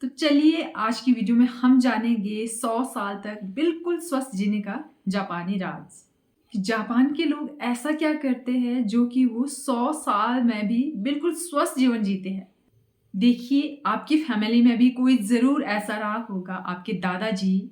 तो चलिए आज की वीडियो में हम जानेंगे 100 साल तक बिल्कुल स्वस्थ जीने का जापानी राज। कि जापान के लोग ऐसा क्या करते हैं जो कि वो 100 साल में भी बिल्कुल स्वस्थ जीवन जीते हैं। देखिए आपकी फैमिली में भी कोई ज़रूर ऐसा रहा होगा, आपके दादाजी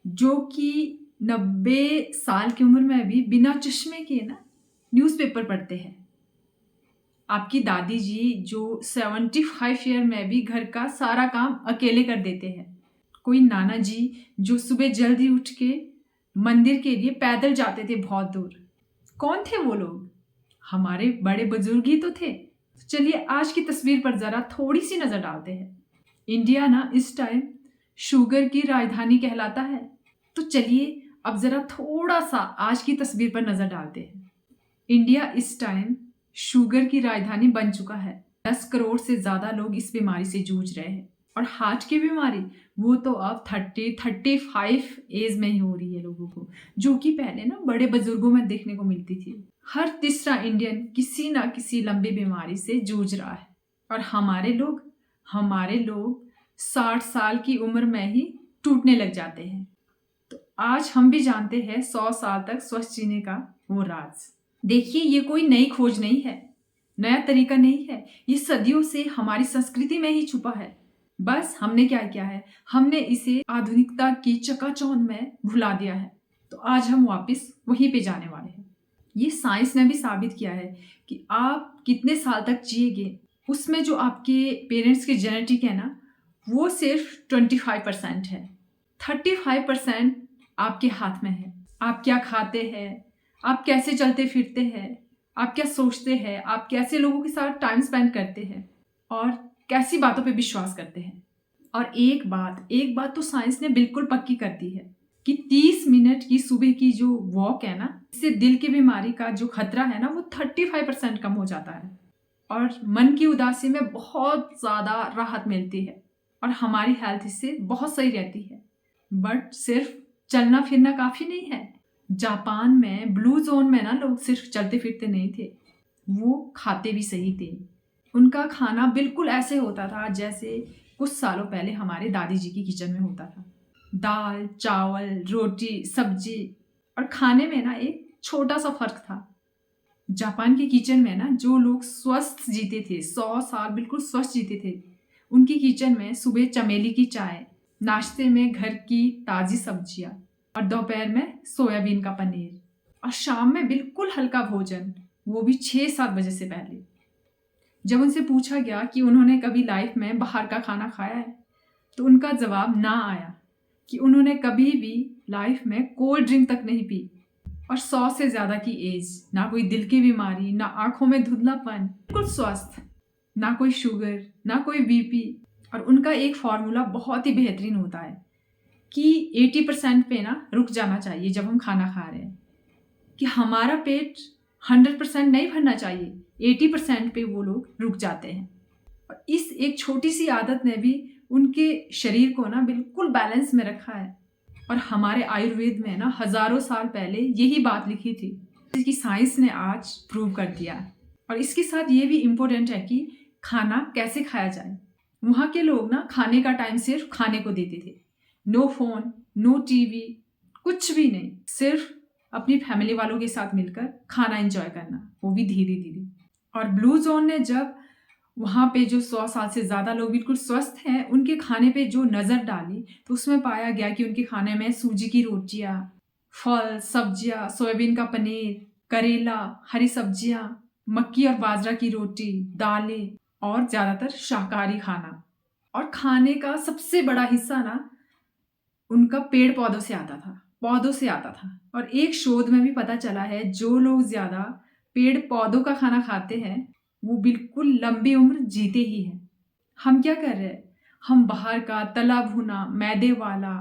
जो कि 90 साल की उम्र में भी बिना चश्मे के ना न्यूज़पेपर पढ़ते हैं। आपकी दादी जी जो 75 ईयर में भी घर का सारा काम अकेले कर देते हैं। कोई नाना जी जो सुबह जल्दी उठ के मंदिर के लिए पैदल जाते थे बहुत दूर। कौन थे वो लोग? हमारे बड़े बुजुर्ग ही तो थे। तो चलिए आज की तस्वीर पर ज़रा थोड़ी सी नज़र डालते हैं। इंडिया ना इस टाइम शुगर की राजधानी कहलाता है। तो चलिए अब ज़रा थोड़ा सा आज की तस्वीर पर नज़र डालते हैं। इंडिया इस टाइम शुगर की राजधानी बन चुका है। 10 करोड़ से ज़्यादा लोग इस बीमारी से जूझ रहे हैं। और हार्ट की बीमारी वो तो अब 35 एज में ही हो रही है लोगों को, जो कि पहले ना बड़े बुजुर्गों में देखने को मिलती थी। हर तीसरा इंडियन किसी ना किसी लंबी बीमारी से जूझ रहा है। और हमारे लोग 60 साल की उम्र में ही टूटने लग जाते हैं। तो आज हम भी जानते हैं 100 साल तक स्वस्थ जीने का वो राज। देखिए ये कोई नई खोज नहीं है, नया तरीका नहीं है, ये सदियों से हमारी संस्कृति में ही छुपा है। बस हमने क्या किया है, हमने इसे आधुनिकता की चकाचौंध में भुला दिया है। तो आज हम वापस वहीं पे जाने वाले हैं। ये साइंस ने भी साबित किया है कि आप कितने साल तक जिएंगे उसमें जो आपके पेरेंट्स के जेनेटिक है ना, वो सिर्फ 25% है। 35% आपके हाथ में है। आप क्या खाते हैं, आप कैसे चलते फिरते हैं, आप क्या सोचते हैं, आप कैसे लोगों के साथ टाइम स्पेंड करते हैं और कैसी बातों पे विश्वास करते हैं। और एक बात तो साइंस ने बिल्कुल पक्की कर दी है कि 30 मिनट की सुबह की जो वॉक है ना, इससे दिल की बीमारी का जो खतरा है ना वो 35% कम हो जाता है। और मन की उदासी में बहुत ज़्यादा राहत मिलती है और हमारी हेल्थ इससे बहुत सही रहती है। बट सिर्फ चलना फिरना काफ़ी नहीं है। जापान में ब्लू जोन में ना लोग सिर्फ चलते फिरते नहीं थे, वो खाते भी सही थे। उनका खाना बिल्कुल ऐसे होता था जैसे कुछ सालों पहले हमारे दादी जी की किचन में होता था। दाल चावल रोटी सब्जी। और खाने में ना एक छोटा सा फर्क था। जापान के किचन में ना जो लोग स्वस्थ जीते थे, 100 साल बिल्कुल स्वस्थ जीते थे, उनकी किचन में सुबह चमेली की चाय, नाश्ते में घर की ताज़ी सब्जियां और दोपहर में सोयाबीन का पनीर और शाम में बिल्कुल हल्का भोजन, वो भी 6-7 बजे से पहले। जब उनसे पूछा गया कि उन्होंने कभी लाइफ में बाहर का खाना खाया है, तो उनका जवाब ना आया कि उन्होंने कभी भी लाइफ में कोल्ड ड्रिंक तक नहीं पी। और 100 से ज़्यादा की एज, ना कोई दिल की बीमारी, ना आंखों में धुंधलापन, बिल्कुल स्वस्थ, ना कोई शुगर, ना कोई बीपी। और उनका एक फॉर्मूला बहुत ही बेहतरीन होता है कि 80% पे ना रुक जाना चाहिए जब हम खाना खा रहे हैं, कि हमारा पेट 100% नहीं भरना चाहिए, 80% पे वो लोग रुक जाते हैं। और इस एक छोटी सी आदत ने भी उनके शरीर को ना बिल्कुल बैलेंस में रखा है। और हमारे आयुर्वेद में ना हजारों साल पहले यही बात लिखी थी, जिसकी साइंस ने आज प्रूव कर दिया। और इसके साथ ये भी इम्पोर्टेंट है कि खाना कैसे खाया जाए। वहाँ के लोग ना खाने का टाइम सिर्फ खाने को देते थे। नो फोन, नो टीवी, कुछ भी नहीं, सिर्फ अपनी फैमिली वालों के साथ मिलकर खाना एंजॉय करना, वो भी धीरे धीरे। और ब्लू जोन ने जब वहाँ पे जो 100 साल से ज़्यादा लोग बिल्कुल स्वस्थ हैं उनके खाने पे जो नज़र डाली, तो उसमें पाया गया कि उनके खाने में सूजी की रोटियाँ, फल सब्जियाँ, सोयाबीन का पनीर, करेला, हरी सब्जियाँ, मक्की और बाजरा की रोटी, दालें और ज़्यादातर शाकाहारी खाना। और खाने का सबसे बड़ा हिस्सा ना उनका पेड़ पौधों से आता था। और एक शोध में भी पता चला है जो लोग ज़्यादा पेड़ पौधों का खाना खाते हैं वो बिल्कुल लंबी उम्र जीते ही हैं। हम क्या कर रहे हैं, हम बाहर का तला भुना मैदे वाला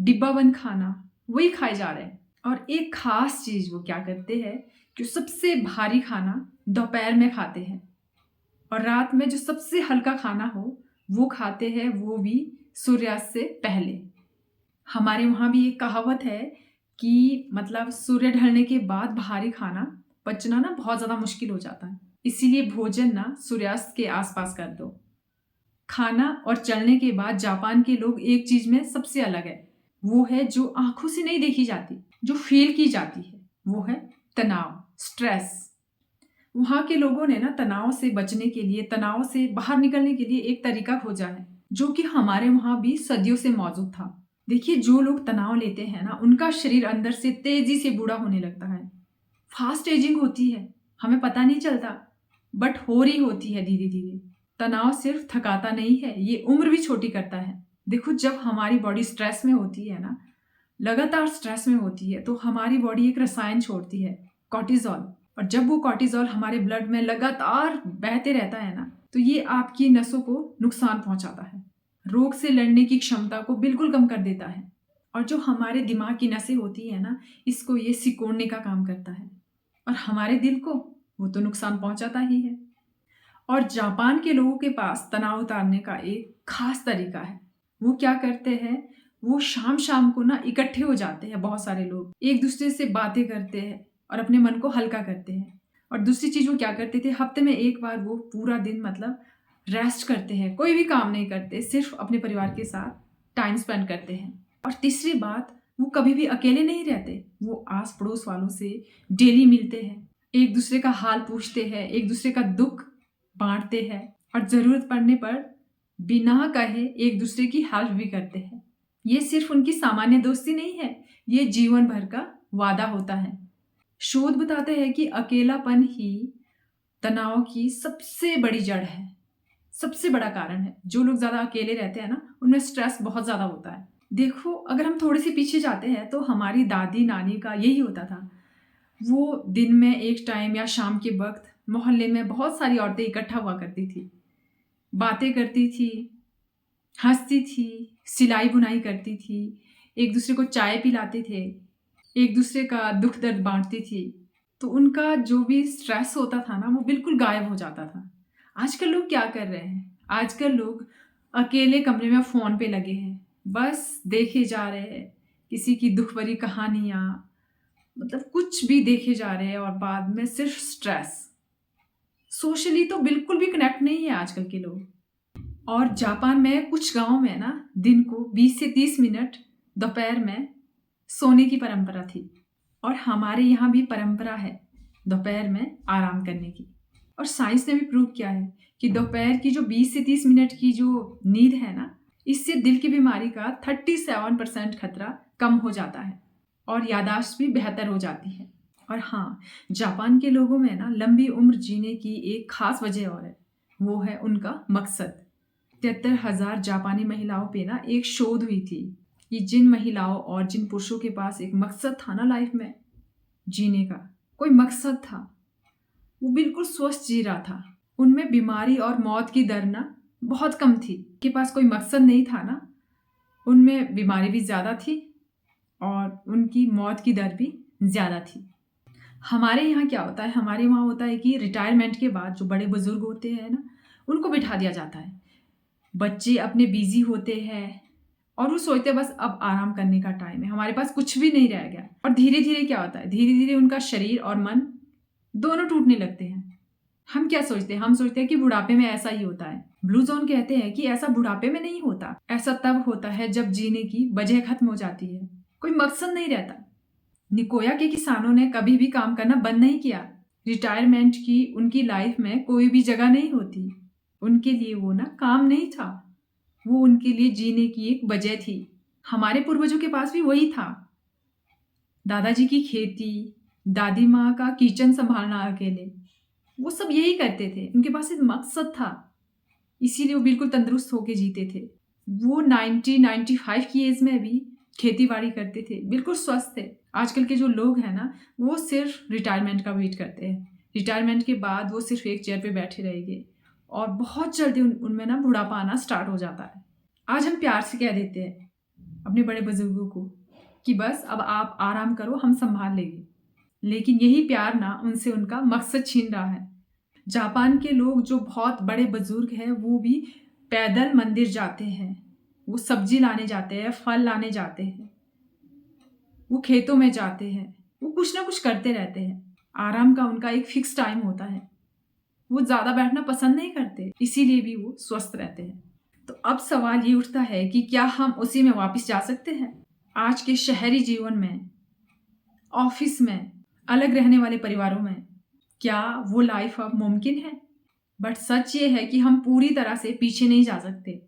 डिब्बा बंद खाना वही खाए जा रहे हैं। और एक खास चीज़ वो क्या करते हैं कि सबसे भारी खाना दोपहर में खाते हैं और रात में जो सबसे हल्का खाना हो वो खाते हैं, वो भी सूर्यास्त से पहले। हमारे वहाँ भी एक कहावत है कि मतलब सूर्य ढलने के बाद भारी खाना पचना ना बहुत ज़्यादा मुश्किल हो जाता है, इसीलिए भोजन ना सूर्यास्त के आसपास कर दो। खाना और चलने के बाद जापान के लोग एक चीज में सबसे अलग है, वो है जो आंखों से नहीं देखी जाती, जो फील की जाती है, वो है तनाव, स्ट्रेस। वहाँ के लोगों ने ना तनाव से बचने के लिए, तनाव से बाहर निकलने के लिए एक तरीका खोजा है जो कि हमारे वहाँ भी सदियों से मौजूद था। देखिए, जो लोग तनाव लेते हैं ना, उनका शरीर अंदर से तेजी से बूढ़ा होने लगता है। फास्ट एजिंग होती है, हमें पता नहीं चलता, बट हो रही होती है धीरे धीरे। तनाव सिर्फ थकाता नहीं है, ये उम्र भी छोटी करता है। देखो, जब हमारी बॉडी स्ट्रेस में होती है ना, लगातार स्ट्रेस में होती है, तो हमारी बॉडी एक रसायन छोड़ती है, कॉर्टिजोल। और जब वो कॉर्टिजोल हमारे ब्लड में लगातार बहते रहता है ना, तो ये आपकी नसों को नुकसान पहुंचाता है, रोग से लड़ने की क्षमता को बिल्कुल कम कर देता है। और जो हमारे दिमाग की नसें होती है ना, इसको ये सिकोड़ने का काम करता है। और हमारे दिल को वो तो नुकसान पहुंचाता ही है। और जापान के लोगों के पास तनाव उतारने का एक खास तरीका है। वो क्या करते हैं, वो शाम शाम को ना इकट्ठे हो जाते हैं, बहुत सारे लोग एक दूसरे से बातें करते हैं और अपने मन को हल्का करते हैं। और दूसरी चीज वो क्या करते थे, हफ्ते में एक बार वो पूरा दिन मतलब रेस्ट करते हैं, कोई भी काम नहीं करते, सिर्फ अपने परिवार के साथ टाइम स्पेंड करते हैं। और तीसरी बात, वो कभी भी अकेले नहीं रहते, वो आस पड़ोस वालों से डेली मिलते हैं, एक दूसरे का हाल पूछते हैं, एक दूसरे का दुख बांटते हैं, और जरूरत पड़ने पर बिना कहे एक दूसरे की हेल्प भी करते हैं। ये सिर्फ उनकी सामान्य दोस्ती नहीं है, ये जीवन भर का वादा होता है। शोध बताते हैं कि अकेलापन ही तनाव की सबसे बड़ी जड़ है, सबसे बड़ा कारण है। जो लोग ज्यादा अकेले रहते हैं ना, उनमें स्ट्रेस बहुत ज्यादा होता है। देखो, अगर हम थोड़े से पीछे जाते हैं तो हमारी दादी नानी का यही होता था। वो दिन में एक टाइम या शाम के वक्त मोहल्ले में बहुत सारी औरतें इकट्ठा हुआ करती थी, बातें करती थी, हंसती थी, सिलाई बुनाई करती थी, एक दूसरे को चाय पिलाते थे, एक दूसरे का दुख दर्द बांटती थी। तो उनका जो भी स्ट्रेस होता था ना, वो बिल्कुल गायब हो जाता था। आजकल लोग क्या कर रहे हैं, आजकल लोग अकेले कमरे में फ़ोन पे लगे हैं, बस देखे जा रहे हैं किसी की दुख भरी कहानियाँ, मतलब कुछ भी देखे जा रहे हैं, और बाद में सिर्फ स्ट्रेस। सोशली तो बिल्कुल भी कनेक्ट नहीं है आजकल के लोग। और जापान में कुछ गांव में ना दिन को 20 से 30 मिनट दोपहर में सोने की परंपरा थी। और हमारे यहाँ भी परंपरा है दोपहर में आराम करने की। और साइंस ने भी प्रूव किया है कि दोपहर की जो 20 से 30 मिनट की जो नींद है ना, इससे दिल की बीमारी का 37% खतरा कम हो जाता है और याददाश्त भी बेहतर हो जाती है। और हाँ, जापान के लोगों में ना लंबी उम्र जीने की एक खास वजह और है, वो है उनका मकसद। 73,000 जापानी महिलाओं पे ना एक शोध हुई थी कि जिन महिलाओं और जिन पुरुषों के पास एक मकसद था ना लाइफ में जीने का, कोई मकसद था, वो बिल्कुल स्वस्थ जी रहा था। उनमें बीमारी और मौत की दर ना बहुत कम थी। के पास कोई मकसद नहीं था ना, उनमें बीमारी भी ज़्यादा थी और उनकी मौत की दर भी ज़्यादा थी। हमारे यहाँ क्या होता है, हमारे वहाँ होता है कि रिटायरमेंट के बाद जो बड़े बुजुर्ग होते हैं ना, उनको बिठा दिया जाता है। बच्चे अपने बिजी होते हैं और वो सोचते हैं बस अब आराम करने का टाइम है, हमारे पास कुछ भी नहीं रह गया। और धीरे धीरे क्या होता है, धीरे धीरे उनका शरीर और मन दोनों टूटने लगते हैं। हम क्या सोचते हैं, हम सोचते हैं कि बुढ़ापे में ऐसा ही होता है। ब्लू जोन कहते हैं कि ऐसा बुढ़ापे में नहीं होता, ऐसा तब होता है जब जीने की वजह खत्म हो जाती है, कोई मकसद नहीं रहता। निकोया के किसानों ने कभी भी काम करना बंद नहीं किया। रिटायरमेंट की उनकी लाइफ में कोई भी जगह नहीं होती। उनके लिए वो ना काम नहीं था, वो उनके लिए जीने की एक वजह थी। हमारे पूर्वजों के पास भी वही था। दादाजी की खेती, दादी माँ का किचन संभालना अकेले, वो सब यही करते थे। उनके पास एक मकसद था, इसीलिए वो बिल्कुल तंदुरुस्त होके जीते थे। वो 95 की एज में भी खेती बाड़ी करते थे, बिल्कुल स्वस्थ थे। आजकल के जो लोग हैं ना, वो सिर्फ रिटायरमेंट का वेट करते हैं। रिटायरमेंट के बाद वो सिर्फ एक चेयर पे बैठे रहेंगे और बहुत जल्दी उनमें ना बुढ़ापा आना स्टार्ट हो जाता है। आज हम प्यार से कह देते हैं अपने बड़े बुजुर्गों को कि बस अब आप आराम करो, हम संभाल लेंगे, लेकिन यही प्यार ना उनसे उनका मकसद छीन रहा है। जापान के लोग जो बहुत बड़े बुजुर्ग हैं, वो भी पैदल मंदिर जाते हैं, वो सब्जी लाने जाते हैं, फल लाने जाते हैं, वो खेतों में जाते हैं, वो कुछ ना कुछ करते रहते हैं। आराम का उनका एक फिक्स टाइम होता है, वो ज़्यादा बैठना पसंद नहीं करते, इसीलिए भी वो स्वस्थ रहते हैं। अब सवाल ये उठता है कि क्या हम उसी में वापस जा सकते हैं? आज के शहरी जीवन में, ऑफिस में, अलग रहने वाले परिवारों में क्या वो लाइफ अब मुमकिन है? बट सच ये है कि हम पूरी तरह से पीछे नहीं जा सकते।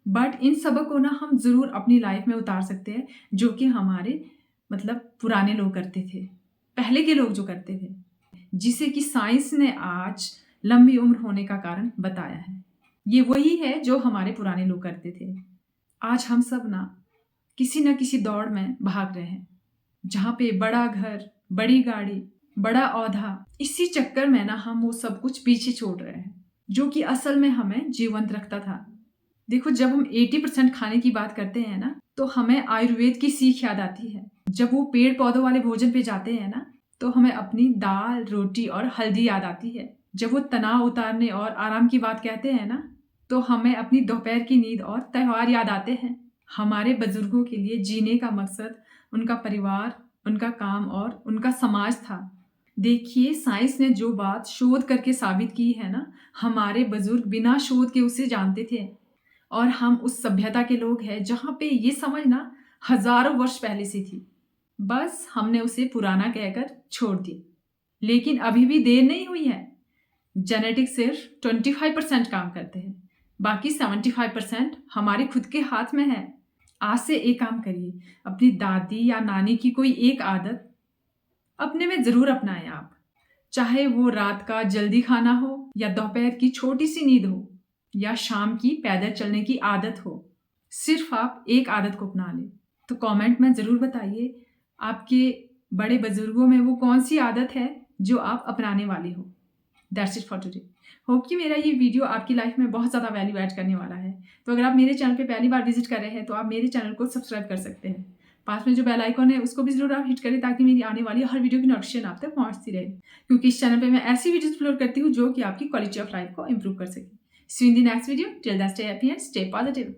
बट इन सबक को ना हम ज़रूर अपनी लाइफ में उतार सकते हैं, जो कि हमारे पुराने लोग करते थे, पहले के लोग जो करते थे, जिसे कि साइंस ने आज लंबी उम्र होने का कारण बताया है। ये वही है जो हमारे पुराने लोग करते थे। आज हम सब ना किसी दौड़ में भाग रहे हैं, जहाँ पे बड़ा घर, बड़ी गाड़ी, बड़ा औहदा, इसी चक्कर में ना हम वो सब कुछ पीछे छोड़ रहे हैं, जो कि असल में हमें जीवंत रखता था। देखो, जब हम 80% खाने की बात करते हैं ना, तो हमें आयुर्वेद की सीख याद आती है। जब वो पेड़ पौधों वाले भोजन पे जाते हैं ना, तो हमें अपनी दाल, रोटी और हल्दी याद आती है। जब वो तनाव उतारने और आराम की बात कहते हैं ना, तो हमें अपनी दोपहर की नींद और त्योहार याद आते हैं। हमारे बुजुर्गों के लिए जीने का मकसद उनका परिवार, उनका काम और उनका समाज था। देखिए, साइंस ने जो बात शोध करके साबित की है ना, हमारे बुजुर्ग बिना शोध के उसे जानते थे। और हम उस सभ्यता के लोग हैं जहाँ पे ये समझना हजारों वर्ष पहले से थी। बस हमने उसे पुराना कहकर छोड़ दी। लेकिन अभी भी देर नहीं हुई है। जेनेटिक्स सिर्फ 25% काम करते हैं, बाकी 75% हमारे खुद के हाथ में है। आज से एक काम करिए, अपनी दादी या नानी की कोई एक आदत अपने में जरूर अपनाएं आप। चाहे वो रात का जल्दी खाना हो, या दोपहर की छोटी सी नींद हो, या शाम की पैदल चलने की आदत हो। सिर्फ आप एक आदत को अपना लें। तो कमेंट में ज़रूर बताइए, आपके बड़े बुजुर्गों में वो कौन सी आदत है जो आप अपनाने वाले हो। That's it for today. Hope कि मेरा ये वीडियो आपकी लाइफ में बहुत ज़्यादा वैल्यू ऐड करने वाला है। तो अगर आप मेरे चैनल पे पहली बार विजिट कर रहे हैं, तो आप मेरे चैनल को सब्सक्राइब कर सकते हैं। पास में जो बेल आइकॉन है उसको भी जरूर आप हिट करें, ताकि मेरी आने वाली हर वीडियो की नोटिफिकेशन आप तक पहुंचती रहे। क्योंकि इस चैनल पे मैं ऐसी वीडियोस अपलोड करती हूँ जो कि आपकी क्वालिटी ऑफ लाइफ को इंप्रूव कर सके। See you in the next video. Till then, stay happy and stay positive.